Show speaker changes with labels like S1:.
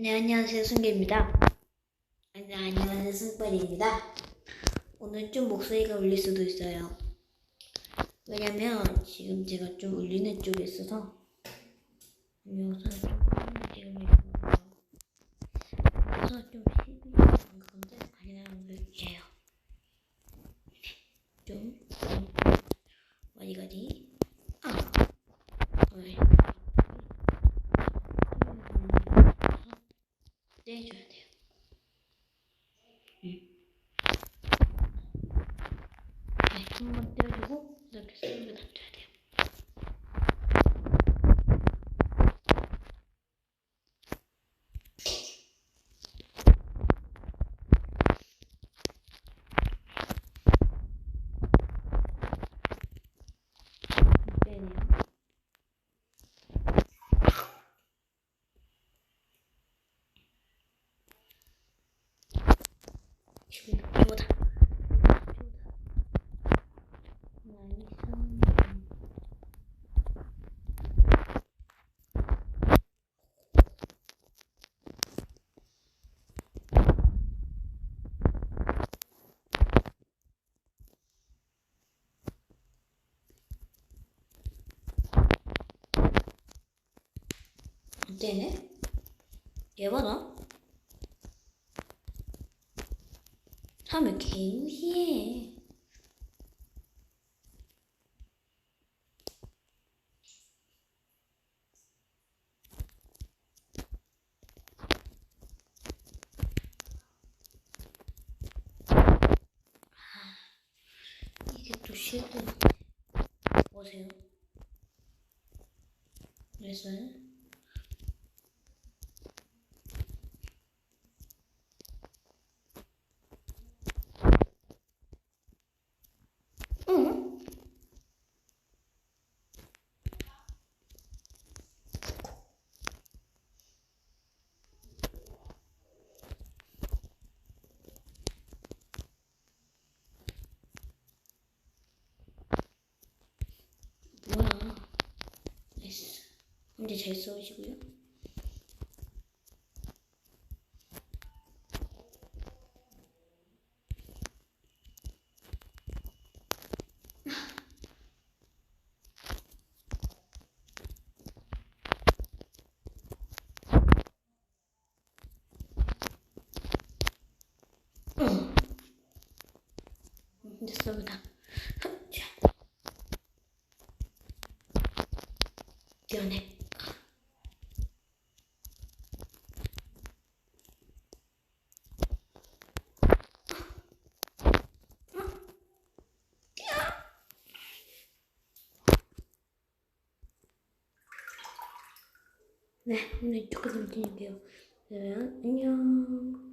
S1: 네, 안녕하세요. 승기입니다. 네, 안녕하세요. 승빨입니다. 오늘 좀 목소리가 울릴 수도 있어요. 왜냐면 지금 제가 좀 울리는 쪽에 있어서 영상을 좀 지금 있거든요. 그래서 좀 힘이 안 건데 그냥 울릴게요. 좀 어디가지? 네. 떼줘야 돼요. 네, 한번 떼주고 이렇게 쓰면 놔둬야 돼요. 빼네요. 지금 이거다. 안 되네? 얘 봐라. 사람을 개무시해. 이게 또 실드. 보세요. 됐어요? 응? 뭐야? 됐어. 근데 잘 써오시고요. 응. 됐어, 보다. 자, 미안해. 네, 오늘 이쪽까지 드릴게요. 그러면 안녕.